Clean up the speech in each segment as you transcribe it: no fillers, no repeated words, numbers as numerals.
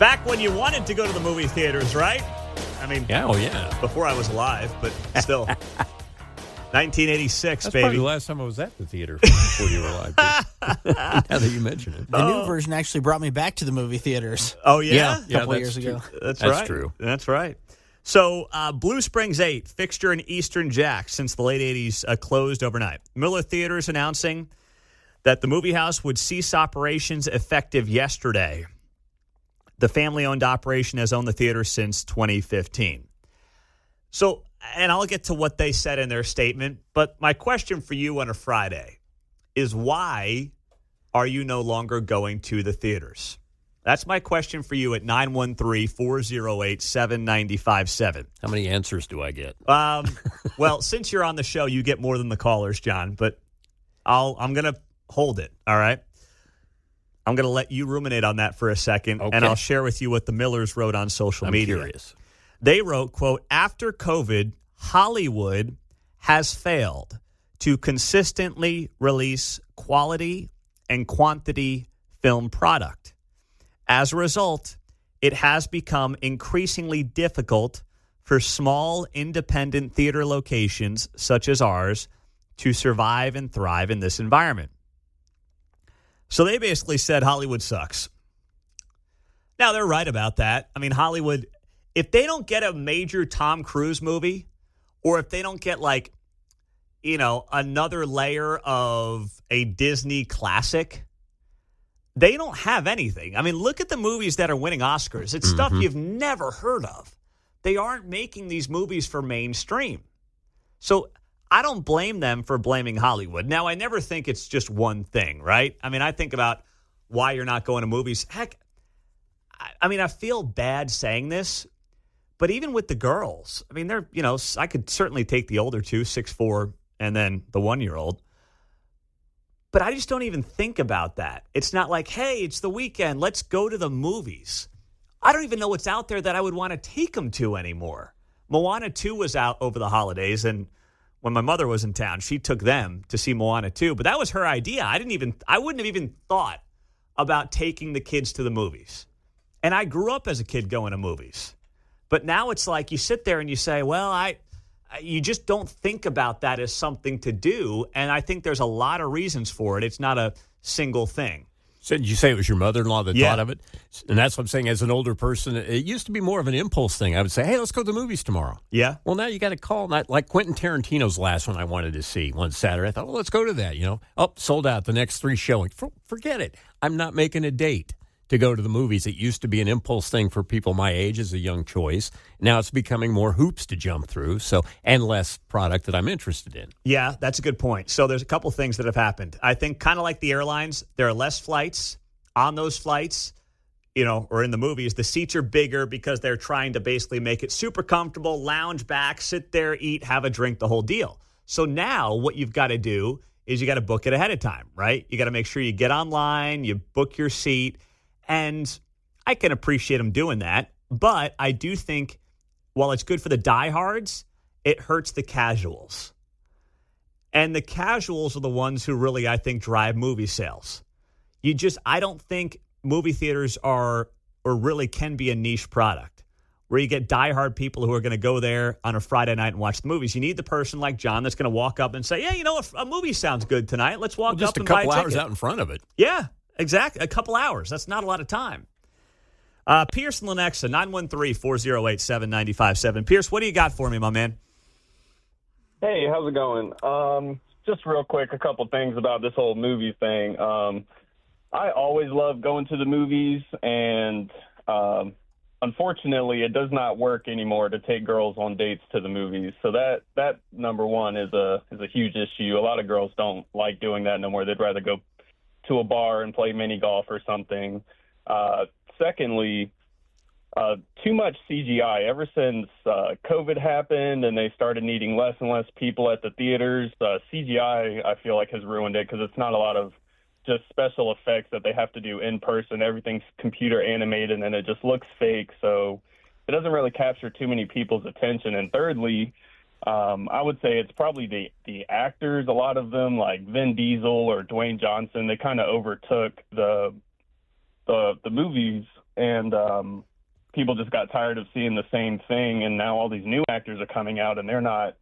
Back when you wanted to go to the movie theaters, right? I mean, yeah. Before I was alive, but still. 1986, That's baby. probably the last time I was at the theater before you were alive. Now that you mention it. The new version actually brought me back to the movie theaters. Oh, yeah? A couple years ago. That's right. True. That's right. So, Blue Springs 8, fixture in Eastern Jack since the late 80s, closed overnight. Miller Theaters announcing that the movie house would cease operations effective yesterday. The family-owned operation has owned the theater since 2015. So, and I'll get to what they said in their statement, but my question for you on a Friday is why are you no longer going to the theaters? That's my question for you at 913-408-7957. How many answers do I get? Well, since you're on the show, you get more than the callers, John, but I'm going to hold it, all right? I'm going to let you ruminate on that for a second, and I'll share with you what the Millers wrote on social media. I'm curious. They wrote, quote, after COVID, Hollywood has failed to consistently release quality and quantity film product. As a result, it has become increasingly difficult for small independent theater locations such as ours to survive and thrive in this environment. So they basically said Hollywood sucks. Now, they're right about that. I mean, Hollywood, if they don't get a major Tom Cruise movie, or if they don't get another layer of a Disney classic, they don't have anything. I mean, look at the movies that are winning Oscars. It's stuff you've never heard of. They aren't making these movies for mainstream. So I don't blame them for blaming Hollywood. Now, I never think it's just one thing, right? I mean, I think about why you're not going to movies. Heck, I mean, I feel bad saying this, but even with the girls, I mean, they're, I could certainly take the older two, 6'4", and then the 1-year-old. But I just don't even think about that. It's not like, hey, it's the weekend, let's go to the movies. I don't even know what's out there that I would want to take them to anymore. Moana 2 was out over the holidays, and when my mother was in town, she took them to see Moana 2. But that was her idea. I wouldn't have even thought about taking the kids to the movies. And I grew up as a kid going to movies. But now it's like you sit there and you say, well, you just don't think about that as something to do. And I think there's a lot of reasons for it. It's not a single thing. So did you say it was your mother-in-law that thought of it? And that's what I'm saying. As an older person, it used to be more of an impulse thing. I would say, hey, let's go to the movies tomorrow. Yeah. Well, now you got to call. Like Quentin Tarantino's last one I wanted to see one Saturday. I thought, well, let's go to that. Oh, sold out the next 3 showings. Forget it. I'm not making a date to go to the movies. It used to be an impulse thing for people my age as a young choice. Now it's becoming more hoops to jump through, and less product that I'm interested in. Yeah, that's a good point. So there's a couple things that have happened. I think kind of like the airlines, there are less flights. On those flights, or in the movies, the seats are bigger because they're trying to basically make it super comfortable, lounge back, sit there, eat, have a drink, the whole deal. So now what you've got to do is you got to book it ahead of time, right? You got to make sure you get online, you book your seat. And I can appreciate them doing that. But I do think while it's good for the diehards, it hurts the casuals. And the casuals are the ones who really, I think, drive movie sales. I don't think movie theaters are or really can be a niche product where you get diehard people who are going to go there on a Friday night and watch the movies. You need the person like John that's going to walk up and say, yeah, a movie sounds good tonight. Let's walk up and buy a ticket. Just a couple hours out in front of it. Yeah. Exactly. A couple hours. That's not a lot of time. Pierce and Lenexa, 913-408-7957. Pierce, what do you got for me, my man? Hey, how's it going? Just real quick, a couple things about this whole movie thing. I always love going to the movies, and unfortunately, it does not work anymore to take girls on dates to the movies. So that number one is a huge issue. A lot of girls don't like doing that no more. They'd rather go to a bar and play mini golf or something. Secondly, too much CGI. Ever since COVID happened and they started needing less and less people at the theaters, CGI, I feel like, has ruined it because it's not a lot of just special effects that they have to do in person. Everything's computer animated and it just looks fake. So it doesn't really capture too many people's attention. And thirdly, I would say it's probably the actors, a lot of them, like Vin Diesel or Dwayne Johnson. They kind of overtook the movies and people just got tired of seeing the same thing, and now all these new actors are coming out, and they're not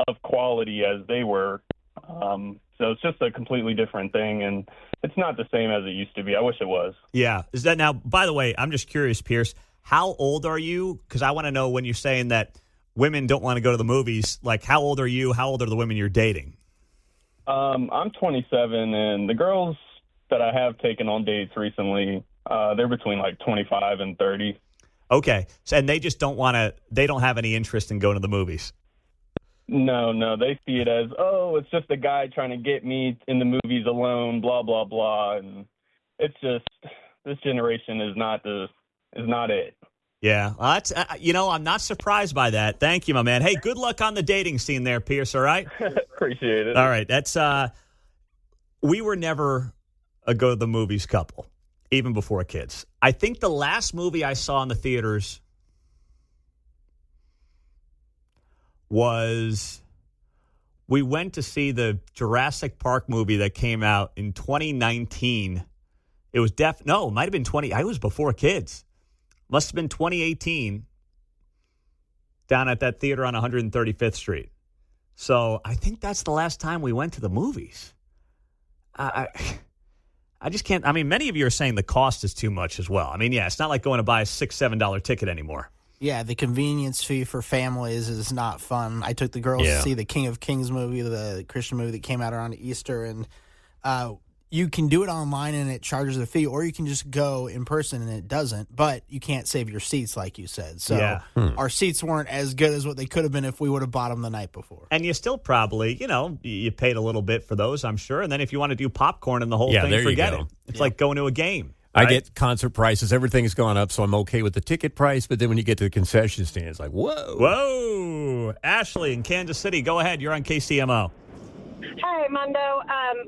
of quality as they were. So it's just a completely different thing, and it's not the same as it used to be. I wish it was. Yeah. Is that now, by the way, I'm just curious, Pierce, how old are you? Because I want to know when you're saying that women don't want to go to the movies, like how old are you? How old are the women you're dating? I'm 27, and the girls that I have taken on dates recently, they're between like 25 and 30. Okay. So, and they just they don't have any interest in going to the movies. No, they see it as, oh, it's just a guy trying to get me in the movies alone, blah, blah, blah. And it's just, this generation is not it. Yeah. Well, that's, I'm not surprised by that. Thank you, my man. Hey, good luck on the dating scene there, Pierce, all right? Appreciate it. All right. That's, we were never a go to the movies couple, even before kids. I think the last movie I saw in the theaters was we went to see the Jurassic Park movie that came out in 2019. It was it might have been 20. I was before kids. Must have been 2018 down at that theater on 135th Street. So I think that's the last time we went to the movies. I just can't. I mean, many of you are saying the cost is too much as well. I mean, yeah, it's not like going to buy a $6, $7 ticket anymore. Yeah, the convenience fee for families is not fun. I took the girls to see the King of Kings movie, the Christian movie that came out around Easter, and you can do it online and it charges a fee, or you can just go in person and it doesn't, but you can't save your seats like you said. So our seats weren't as good as what they could have been if we would have bought them the night before. And you still probably, you paid a little bit for those, I'm sure, and then if you want to do popcorn and the whole thing, forget it. It's like going to a game. I get concert prices. Everything's gone up, so I'm okay with the ticket price. But then when you get to the concession stand, it's like, whoa. Whoa. Ashley in Kansas City, go ahead. You're on KCMO. Hey, Mundo.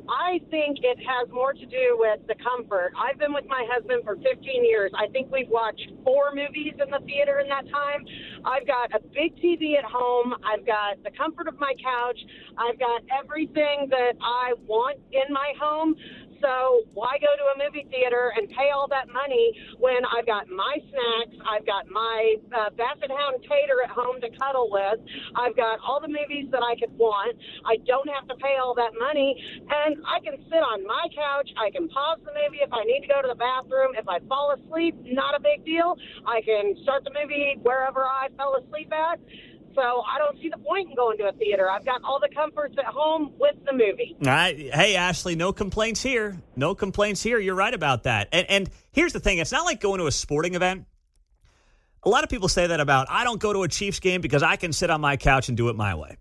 I think it has more to do with the comfort. I've been with my husband for 15 years. I think we've watched 4 movies in the theater in that time. I've got a big TV at home. I've got the comfort of my couch. I've got everything that I want in my home. So why go to a movie theater and pay all that money when I've got my snacks, I've got my Basset Hound Tater at home to cuddle with, I've got all the movies that I could want, I don't have to pay all that money, and I can sit on my couch, I can pause the movie if I need to go to the bathroom, if I fall asleep, not a big deal, I can start the movie wherever I fell asleep at. So I don't see the point in going to a theater. I've got all the comforts at home with the movie. Hey, Ashley, no complaints here. No complaints here. You're right about that. And here's the thing. It's not like going to a sporting event. A lot of people say that about, I don't go to a Chiefs game because I can sit on my couch and do it my way.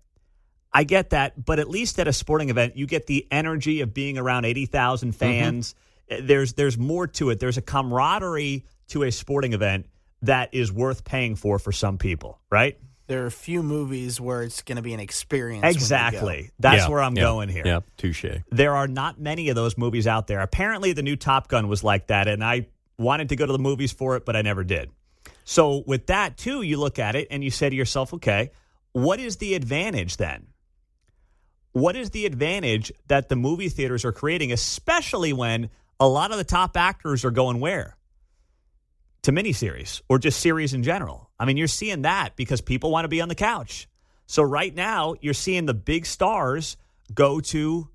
I get that. But at least at a sporting event, you get the energy of being around 80,000 fans. Mm-hmm. There's more to it. There's a camaraderie to a sporting event that is worth paying for some people, right? There are a few movies where it's going to be an experience. Exactly. That's where I'm going here. Yeah, touche. There are not many of those movies out there. Apparently, the new Top Gun was like that, and I wanted to go to the movies for it, but I never did. So with that, too, you look at it and you say to yourself, okay, what is the advantage then? What is the advantage that the movie theaters are creating, especially when a lot of the top actors are going where? To miniseries or just series in general. I mean, you're seeing that because people want to be on the couch. So right now, you're seeing the big stars go to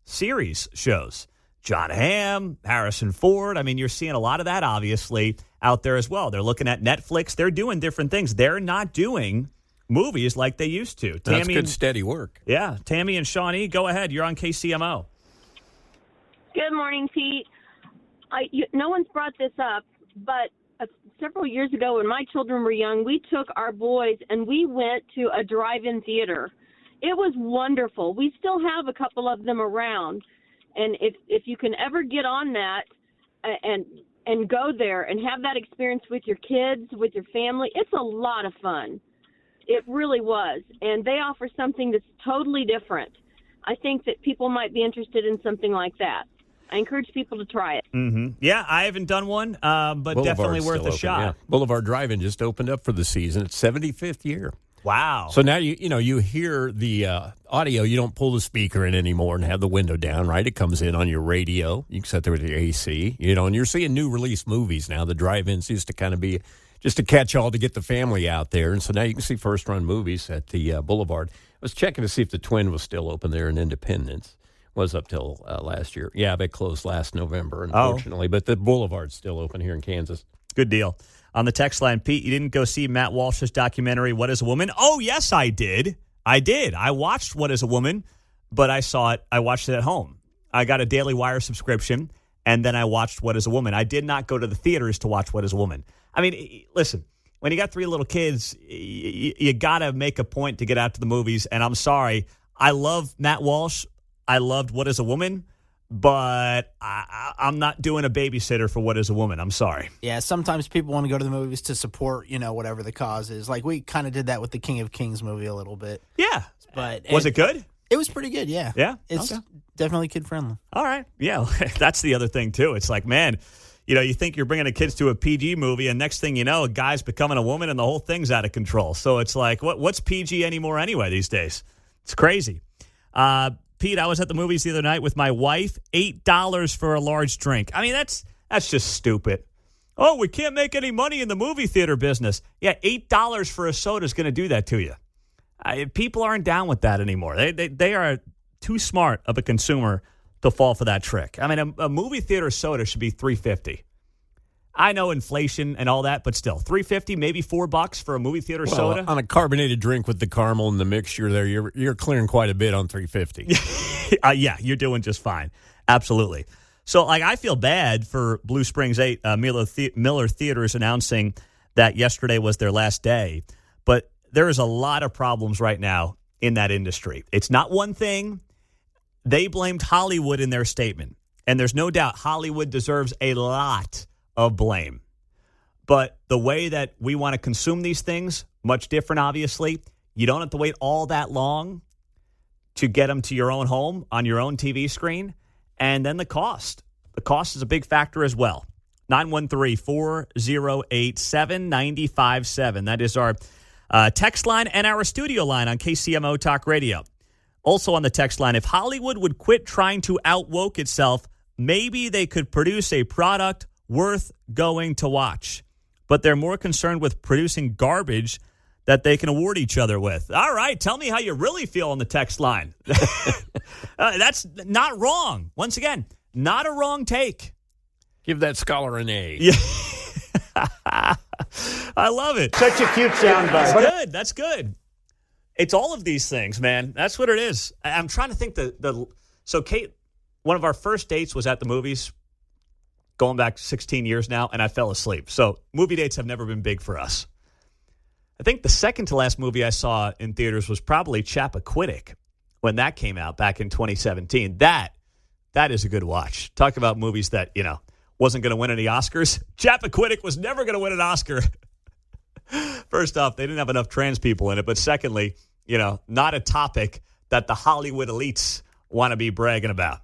series shows. Jon Hamm, Harrison Ford. I mean, you're seeing a lot of that, obviously, out there as well. They're looking at Netflix. They're doing different things. They're not doing movies like they used to. That's good, steady work. Yeah. Tammy and Shawnee, go ahead. You're on KCMO. Good morning, Pete. No one's brought this up, but several years ago when my children were young, we took our boys and we went to a drive-in theater. It was wonderful. We still have a couple of them around. And if you can ever get on that and go there and have that experience with your kids, with your family, it's a lot of fun. It really was. And they offer something that's totally different. I think that people might be interested in something like that. I encourage people to try it. Mm-hmm. Yeah, I haven't done one, but Boulevard's definitely worth a shot. Yeah. Boulevard Drive-In just opened up for the season. It's 75th year. Wow. So now you hear the audio. You don't pull the speaker in anymore and have the window down, right? It comes in on your radio. You can sit there with your AC, and you're seeing new release movies now. The drive-ins used to kind of be just a catch-all to get the family out there. And so now you can see first-run movies at the Boulevard. I was checking to see if the Twin was still open there in Independence. Was up till last year. Yeah, they closed last November, unfortunately. But the Boulevard's still open here in Kansas. Good deal. On the text line, Pete, you didn't go see Matt Walsh's documentary, What is a Woman? Oh, yes, I did. I watched What is a Woman, but I watched it at home. I got a Daily Wire subscription, and then I watched What is a Woman. I did not go to the theaters to watch What is a Woman. I mean, listen, when you got 3 little kids, you got to make a point to get out to the movies. And I'm sorry, I love Matt Walsh. I loved What is a Woman, but I'm not doing a babysitter for What is a Woman. I'm sorry. Yeah, sometimes people want to go to the movies to support, whatever the cause is. Like, we kind of did that with the King of Kings movie a little bit. Yeah. But was it good? It was pretty good, yeah. Yeah? It's definitely kid-friendly. All right. Yeah, that's the other thing, too. It's like, man, you think you're bringing the kids to a PG movie, and next thing you know, a guy's becoming a woman, and the whole thing's out of control. So it's like, what's PG anymore anyway these days? It's crazy. Pete, I was at the movies the other night with my wife. $8 for a large drink. I mean, that's just stupid. Oh, we can't make any money in the movie theater business. Yeah, $8 for a soda is going to do that to you. People aren't down with that anymore. They are too smart of a consumer to fall for that trick. I mean, a movie theater soda should be $3.50. I know inflation and all that, but still, $3.50, maybe $4 for a movie theater soda. On a carbonated drink with the caramel and the mixture there, you're clearing quite a bit on $3.50. Yeah, you're doing just fine. Absolutely. So, I feel bad for Blue Springs 8. Miller Theaters announcing that yesterday was their last day. But there is a lot of problems right now in that industry. It's not one thing. They blamed Hollywood in their statement. And there's no doubt Hollywood deserves a lot of blame. But the way that we want to consume these things, much different, obviously. You don't have to wait all that long to get them to your own home on your own TV screen. And then the cost. The cost is a big factor as well. 913-408-7957. That is our text line and our studio line on KCMO Talk Radio. Also on the text line, if Hollywood would quit trying to out-woke itself, maybe they could produce a product worth going to watch. But they're more concerned with producing garbage that they can award each other with. All right, tell me how you really feel on the text line. That's not wrong. Once again, not a wrong take. Give that scholar an A. Yeah. I love it. Such a cute soundbite. That's good. It's all of these things, man. That's what it is. I'm trying to think so Kate, one of our first dates was at the movies, going back 16 years now, and I fell asleep. So movie dates have never been big for us. I think the second to last movie I saw in theaters was probably Chappaquiddick when that came out back in 2017. That is a good watch. Talk about movies that, wasn't going to win any Oscars. Chappaquiddick was never going to win an Oscar. First off, they didn't have enough trans people in it. But secondly, not a topic that the Hollywood elites want to be bragging about.